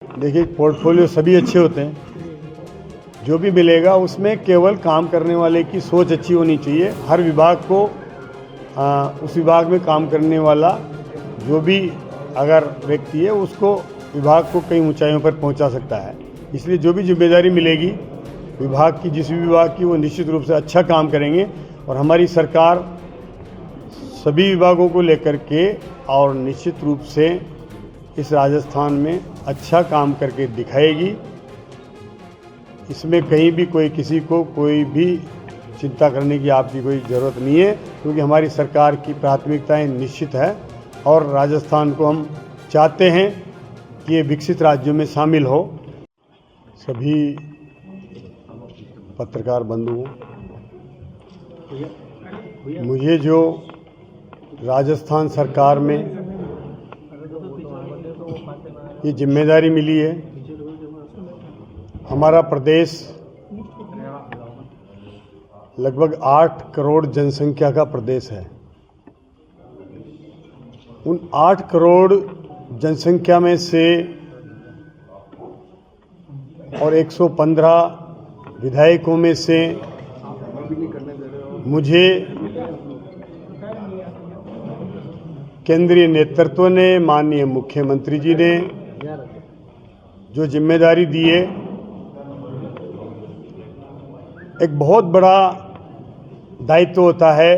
देखिए, पोर्टफोलियो सभी अच्छे होते हैं, जो भी मिलेगा उसमें केवल काम करने वाले की सोच अच्छी होनी चाहिए। हर विभाग को उस विभाग में काम करने वाला जो भी अगर व्यक्ति है उसको विभाग को कई ऊंचाइयों पर पहुंचा सकता है। इसलिए जो भी जिम्मेदारी मिलेगी विभाग की, जिस भी विभाग की, वो निश्चित रूप से अच्छा काम करेंगे। और हमारी सरकार सभी विभागों को लेकर के और निश्चित रूप से इस राजस्थान में अच्छा काम करके दिखाएगी। इसमें कहीं भी किसी को कोई भी चिंता करने की आपकी कोई ज़रूरत नहीं है, क्योंकि हमारी सरकार की प्राथमिकताएं निश्चित है और राजस्थान को हम चाहते हैं कि ये विकसित राज्यों में शामिल हो। सभी पत्रकार बंधुओं, मुझे जो राजस्थान सरकार में ये जिम्मेदारी मिली है, हमारा प्रदेश लगभग 8 करोड़ जनसंख्या का प्रदेश है। उन 8 करोड़ जनसंख्या में से और 115 विधायकों में से मुझे केंद्रीय नेतृत्व ने, माननीय मुख्यमंत्री जी ने जो जिम्मेदारी दी है, एक बहुत बड़ा दायित्व होता है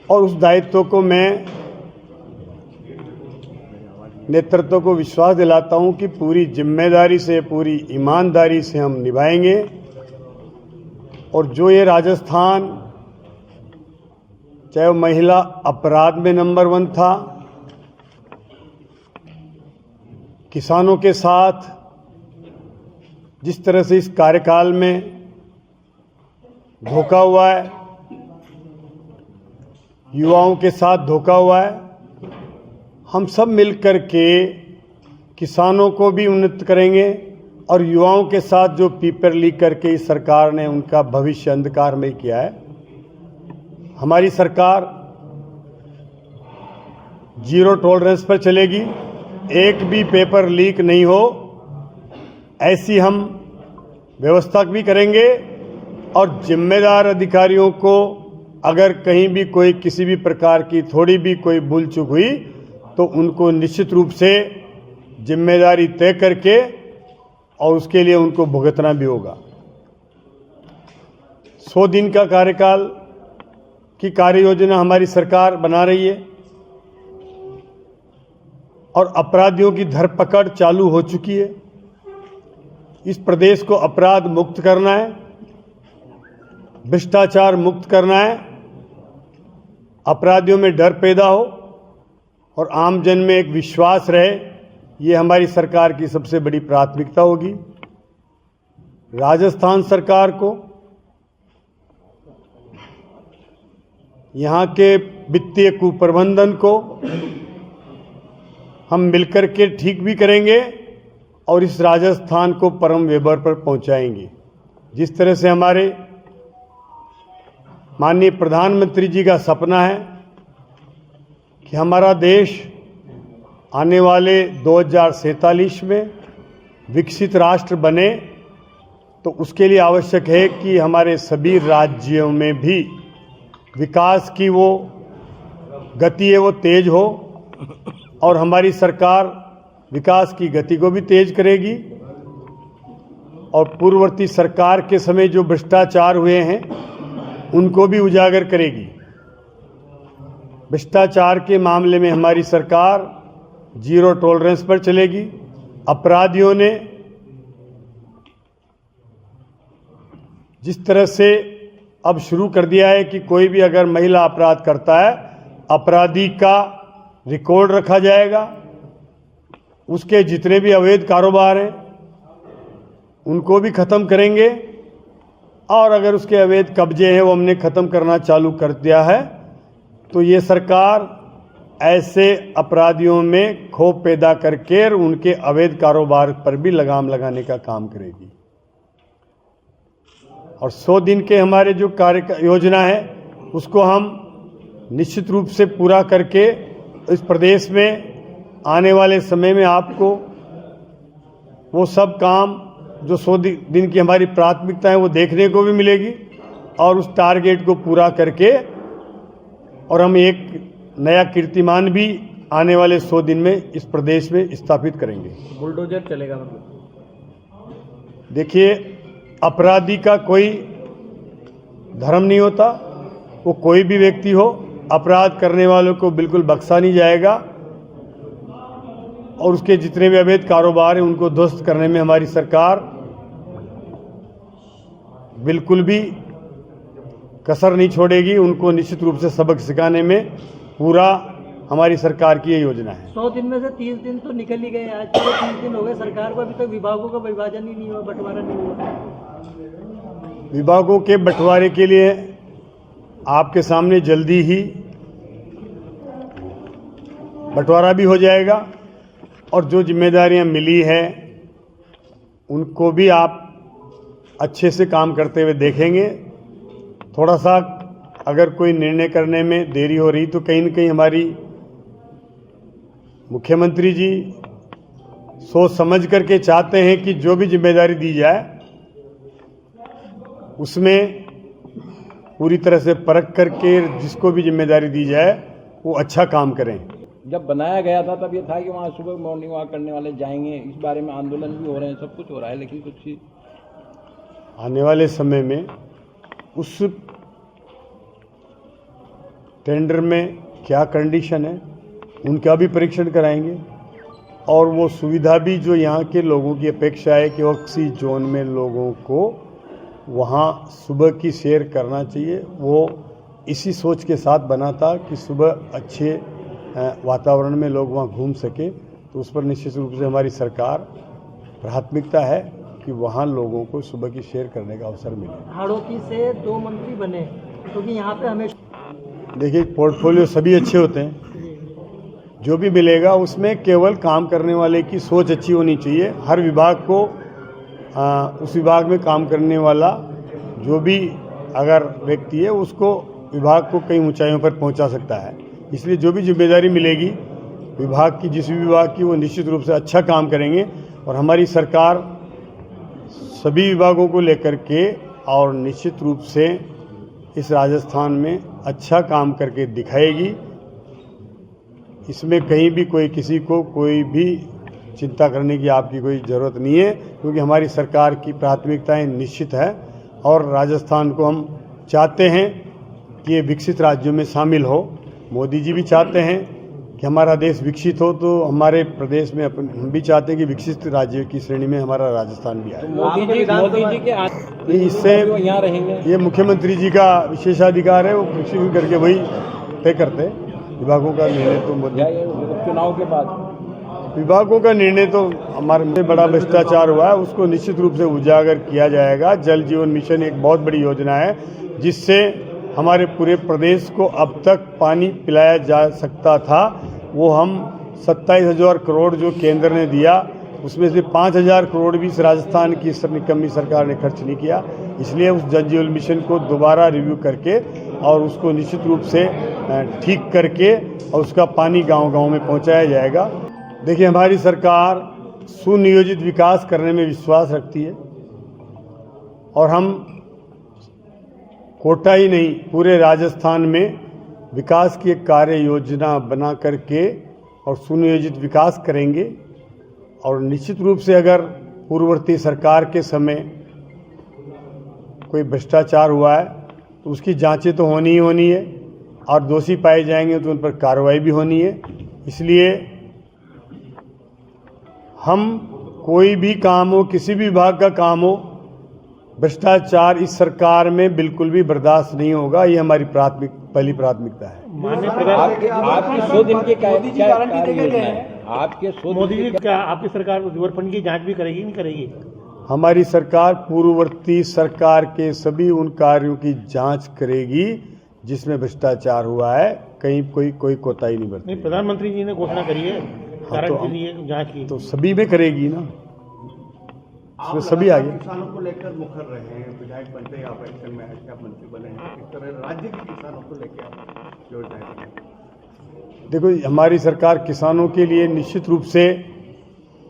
और उस दायित्व को मैं नेतृत्व को विश्वास दिलाता हूं कि पूरी जिम्मेदारी से, पूरी ईमानदारी से हम निभाएंगे। और जो ये राजस्थान, चाहे वो महिला अपराध में नंबर 1 था, किसानों के साथ जिस तरह से इस कार्यकाल में धोखा हुआ है, युवाओं के साथ धोखा हुआ है, हम सब मिलकर के किसानों को भी उन्नत करेंगे और युवाओं के साथ जो पेपर लीक करके इस सरकार ने उनका भविष्य अंधकार में किया है। हमारी सरकार जीरो टॉलरेंस पर चलेगी, एक भी पेपर लीक नहीं हो ऐसी हम व्यवस्था भी करेंगे। और जिम्मेदार अधिकारियों को अगर कहीं भी कोई किसी भी प्रकार की थोड़ी भी कोई भूल चूक हुई तो उनको निश्चित रूप से जिम्मेदारी तय करके और उसके लिए उनको भुगतना भी होगा। 100 दिन का कार्यकाल की कार्य योजना हमारी सरकार बना रही है और अपराधियों की धरपकड़ चालू हो चुकी है। इस प्रदेश को अपराध मुक्त करना है, भ्रष्टाचार मुक्त करना है, अपराधियों में डर पैदा हो और आम जन में एक विश्वास रहे, ये हमारी सरकार की सबसे बड़ी प्राथमिकता होगी। राजस्थान सरकार को यहाँ के वित्तीय कुप्रबंधन को हम मिलकर के ठीक भी करेंगे और इस राजस्थान को परम वेबर पर पहुंचाएंगे। जिस तरह से हमारे माननीय प्रधानमंत्री जी का सपना है कि हमारा देश आने वाले 2047 में विकसित राष्ट्र बने, तो उसके लिए आवश्यक है कि हमारे सभी राज्यों में भी विकास की वो गति है वो तेज हो और हमारी सरकार विकास की गति को भी तेज करेगी। और पूर्ववर्ती सरकार के समय जो भ्रष्टाचार हुए हैं उनको भी उजागर करेगी। भ्रष्टाचार के मामले में हमारी सरकार जीरो टॉलरेंस पर चलेगी। अपराधियों ने जिस तरह से अब शुरू कर दिया है कि कोई भी अगर महिला अपराध करता है, अपराधी का रिकॉर्ड रखा जाएगा, उसके जितने भी अवैध कारोबार हैं उनको भी खत्म करेंगे और अगर उसके अवैध कब्जे हैं वो हमने खत्म करना चालू कर दिया है। तो ये सरकार ऐसे अपराधियों में खौफ पैदा करके उनके अवैध कारोबार पर भी लगाम लगाने का काम करेगी। और 100 दिन के हमारे जो कार्य योजना है उसको हम निश्चित रूप से पूरा करके इस प्रदेश में आने वाले समय में आपको वो सब काम जो 100 दिन की हमारी प्राथमिकता है वो देखने को भी मिलेगी और उस टारगेट को पूरा करके और हम एक नया कीर्तिमान भी आने वाले 100 दिन में इस प्रदेश में स्थापित करेंगे। बुलडोजर चलेगा मतलब? देखिए, अपराधी का कोई धर्म नहीं होता, वो कोई भी व्यक्ति हो, अपराध करने वालों को बिल्कुल बख्शा नहीं जाएगा और उसके जितने भी अवैध कारोबार हैं उनको ध्वस्त करने में हमारी सरकार बिल्कुल भी कसर नहीं छोड़ेगी। उनको निश्चित रूप से सबक सिखाने में पूरा हमारी सरकार की ये योजना है। 100 दिन में से 30 दिन तो निकल ही गए, आज तो 30 दिन हो गए सरकार को, अभी तक विभागों का विभाजन ही नहीं हुआ, बंटवारा नहीं हुआ। विभागों के बंटवारे के लिए आपके सामने जल्दी ही बंटवारा भी हो जाएगा और जो जिम्मेदारियां मिली है उनको भी आप अच्छे से काम करते हुए देखेंगे। थोड़ा सा अगर कोई निर्णय करने में देरी हो रही तो कहीं न कहीं हमारी मुख्यमंत्री जी सोच समझ करके चाहते हैं कि जो भी जिम्मेदारी दी जाए उसमें पूरी तरह से परख करके जिसको भी जिम्मेदारी दी जाए वो अच्छा काम करें। जब बनाया गया था तब ये था कि वहाँ सुबह मॉर्निंग वॉक करने वाले जाएंगे, इस बारे में आंदोलन भी हो रहे हैं, सब कुछ हो रहा है, लेकिन कुछ आने वाले समय में उस टेंडर में क्या कंडीशन है उनका भी परीक्षण कराएंगे और वो सुविधा भी जो यहाँ के लोगों की अपेक्षा है कि ऑक्सी जोन में लोगों को वहाँ सुबह की सैर करना चाहिए, वो इसी सोच के साथ बना था कि सुबह अच्छे वातावरण में लोग वहाँ घूम सके। तो उस पर निश्चित रूप से हमारी सरकार प्राथमिकता है कि वहाँ लोगों को सुबह की सैर करने का अवसर मिले। हाड़ोती से 2 मंत्री बने क्योंकि यहाँ पे हमेशा देखिए, पोर्टफोलियो सभी अच्छे होते हैं, जो भी मिलेगा उसमें केवल काम करने वाले की सोच अच्छी होनी चाहिए। हर विभाग को उस विभाग में काम करने वाला जो भी अगर व्यक्ति है उसको विभाग को कई ऊंचाइयों पर पहुंचा सकता है। इसलिए जो भी जिम्मेदारी मिलेगी विभाग की, जिस भी विभाग की, वो निश्चित रूप से अच्छा काम करेंगे और हमारी सरकार सभी विभागों को लेकर के और निश्चित रूप से इस राजस्थान में अच्छा काम करके दिखाएगी। इसमें कहीं भी कोई किसी को कोई भी चिंता करने की आपकी कोई ज़रूरत नहीं है, क्योंकि हमारी सरकार की प्राथमिकताएं निश्चित है और राजस्थान को हम चाहते हैं कि ये विकसित राज्यों में शामिल हो। मोदी जी भी चाहते हैं कि हमारा देश विकसित हो, तो हमारे प्रदेश में हम भी चाहते हैं कि विकसित राज्य की श्रेणी में हमारा राजस्थान भी आए। मोदी जी के इससे यहाँ रहेंगे, ये मुख्यमंत्री जी का विशेषाधिकार है, वो प्रशिक्षण करके वही तय करते हैं। विभागों का निर्णय तो चुनाव के बाद विभागों का निर्णय तो हमारे में बड़ा भ्रष्टाचार हुआ है उसको निश्चित रूप से उजागर किया जाएगा। जल जीवन मिशन एक बहुत बड़ी योजना है जिससे हमारे पूरे प्रदेश को अब तक पानी पिलाया जा सकता था। वो हम 27,000 करोड़ जो केंद्र ने दिया उसमें से 5,000 करोड़ भी इस राजस्थान की निकम्मी सरकार ने खर्च नहीं किया। इसलिए उस जल जीवन मिशन को दोबारा रिव्यू करके और उसको निश्चित रूप से ठीक करके और उसका पानी गांव-गांव में पहुंचाया जाएगा। देखिए, हमारी सरकार सुनियोजित विकास करने में विश्वास रखती है और हम कोटा ही नहीं पूरे राजस्थान में विकास की एक कार्य योजना बना करके और सुनियोजित विकास करेंगे। और निश्चित रूप से अगर पूर्ववर्ती सरकार के समय कोई भ्रष्टाचार हुआ है तो उसकी जांचें तो होनी ही होनी है और दोषी पाए जाएंगे तो उन पर कार्रवाई भी होनी है। इसलिए हम कोई भी काम हो, किसी भी विभाग का काम हो, भ्रष्टाचार इस सरकार में बिल्कुल भी बर्दाश्त नहीं होगा। ये हमारी पहली प्राथमिकता है। आपकी 100 दिन की गारंटी है? आपके 100 मोदी जी क्या आपकी सरकार रिवर फंड की जांच भी करेगी नहीं करेगी? हमारी सरकार पूर्ववर्ती सरकार के सभी उन कार्यों की जांच करेगी जिसमें भ्रष्टाचार हुआ है, कहीं कोई कोताही नहीं बरती। नहीं, प्रधानमंत्री जी ने घोषणा करी है तो जांच की, तो सभी में करेगी ना, उसमें सभी आगे। किसानों को लेकर मुखर रहे हैं, विधायक बनते आप एक्शन में मंत्री बने हैं, इस तरह राज्य के किसानों को लेकर आप योजनाएं देखो, हमारी सरकार किसानों के लिए निश्चित रूप से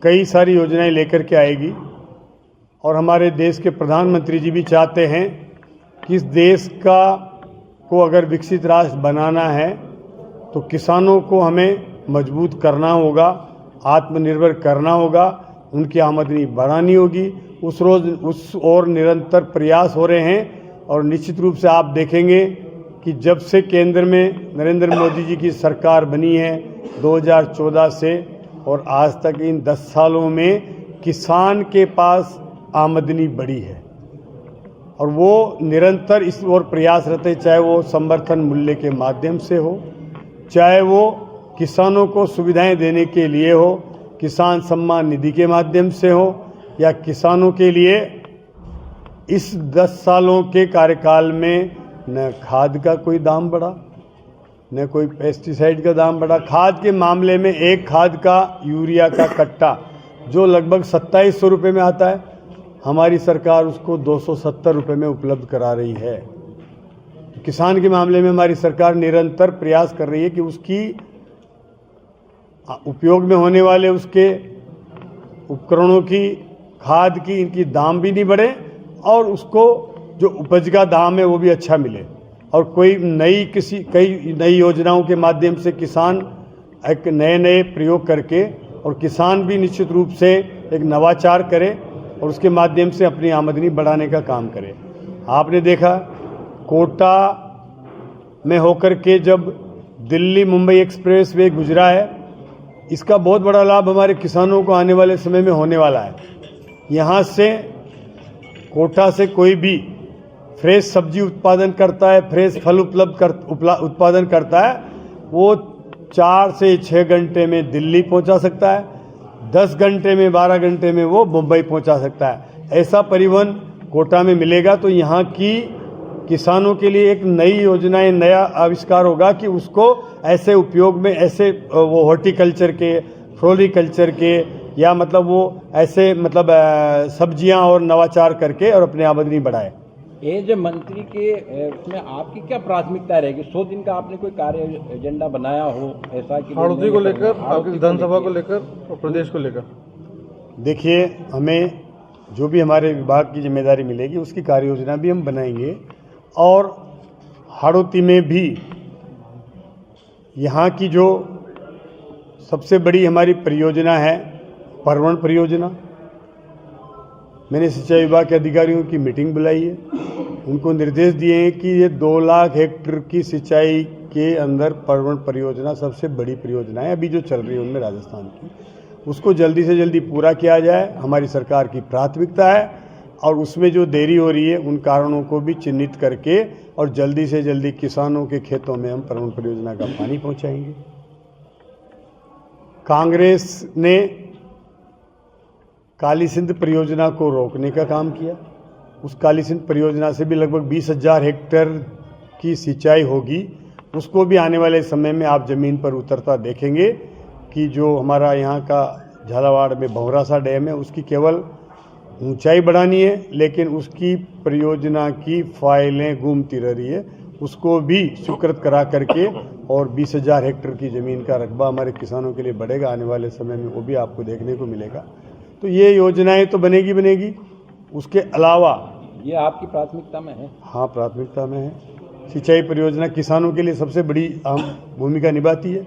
कई सारी योजनाएं लेकर के आएगी और हमारे देश के प्रधानमंत्री जी भी चाहते हैं कि इस देश को अगर विकसित राष्ट्र बनाना है तो किसानों को हमें मजबूत करना होगा, आत्मनिर्भर करना होगा, उनकी आमदनी बढ़ानी होगी। उस ओर निरंतर प्रयास हो रहे हैं और निश्चित रूप से आप देखेंगे कि जब से केंद्र में नरेंद्र मोदी जी की सरकार बनी है 2014 से और आज तक इन 10 सालों में किसान के पास आमदनी बढ़ी है और वो निरंतर इस ओर प्रयासरत है, चाहे वो समर्थन मूल्य के माध्यम से हो, चाहे वो किसानों को सुविधाएं देने के लिए हो, किसान सम्मान निधि के माध्यम से हो, या किसानों के लिए इस 10 सालों के कार्यकाल में न खाद का कोई दाम बढ़ा, न कोई पेस्टिसाइड का दाम बढ़ा। खाद के मामले में एक खाद का यूरिया का कट्टा जो लगभग 2700 रुपये में आता है, हमारी सरकार उसको 270 रुपये में उपलब्ध करा रही है। किसान के मामले में हमारी सरकार निरंतर प्रयास कर रही है कि उसकी उपयोग में होने वाले उसके उपकरणों की, खाद की, इनकी दाम भी नहीं बढ़े और उसको जो उपज का दाम है वो भी अच्छा मिले और कई नई योजनाओं के माध्यम से किसान एक नए प्रयोग करके और किसान भी निश्चित रूप से एक नवाचार करे और उसके माध्यम से अपनी आमदनी बढ़ाने का काम करे। आपने देखा कोटा में होकर के जब दिल्ली मुंबई एक्सप्रेस वे गुजरा है, इसका बहुत बड़ा लाभ हमारे किसानों को आने वाले समय में होने वाला है। यहाँ से कोटा से कोई भी फ्रेश सब्जी उत्पादन करता है, फ्रेश फल उत्पादन करता है, वो 4 से 6 घंटे में दिल्ली पहुंचा सकता है, 10 घंटे में 12 घंटे में वो मुंबई पहुंचा सकता है। ऐसा परिवहन कोटा में मिलेगा तो यहाँ की किसानों के लिए एक नई योजनाएं, नया आविष्कार होगा कि उसको ऐसे उपयोग में, ऐसे वो हॉर्टिकल्चर के, फ्लोरिकल्चर के, या मतलब वो ऐसे मतलब सब्जियां और नवाचार करके और अपनी आमदनी बढ़ाए। एज मंत्री के उसमें आपकी क्या प्राथमिकता रहेगी? 100 दिन का आपने कोई कार्य एजेंडा बनाया हो ऐसा कि हाड़ौती को लेकर, आपकी विधानसभा को लेकर और प्रदेश को लेकर? देखिए, हमें जो भी हमारे विभाग की जिम्मेदारी मिलेगी उसकी कार्य योजना भी हम बनाएंगे और हाड़ौती में भी यहाँ की जो सबसे बड़ी हमारी परियोजना है परवण परियोजना, मैंने सिंचाई विभाग के अधिकारियों की मीटिंग बुलाई है, उनको निर्देश दिए हैं कि ये 2 लाख हेक्टेयर की सिंचाई के अंदर परवण परियोजना सबसे बड़ी परियोजना है अभी जो चल रही है उनमें राजस्थान की, उसको जल्दी से जल्दी पूरा किया जाए, हमारी सरकार की प्राथमिकता है। और उसमें जो देरी हो रही है उन कारणों को भी चिन्हित करके और जल्दी से जल्दी किसानों के खेतों में हम परवण परियोजना का पानी पहुंचाएंगे। कांग्रेस ने काली सिंध परियोजना को रोकने का काम किया, उस काली सिंध परियोजना से भी लगभग 20,000 हेक्टेयर की सिंचाई होगी, उसको भी आने वाले समय में आप ज़मीन पर उतरता देखेंगे कि जो हमारा यहाँ का झालावाड़ में भंवरासा डैम है उसकी केवल ऊंचाई बढ़ानी है, लेकिन उसकी परियोजना की फाइलें घूमती रह रही है, उसको भी स्वीकृत करा करके और 20,000 हेक्टेयर की ज़मीन का रकबा हमारे किसानों के लिए बढ़ेगा आने वाले समय में, वो भी आपको देखने को मिलेगा। तो ये योजनाएं तो बनेगी। उसके अलावा ये आपकी प्राथमिकता में है? हाँ, प्राथमिकता में है। सिंचाई परियोजना किसानों के लिए सबसे बड़ी अहम भूमिका निभाती है।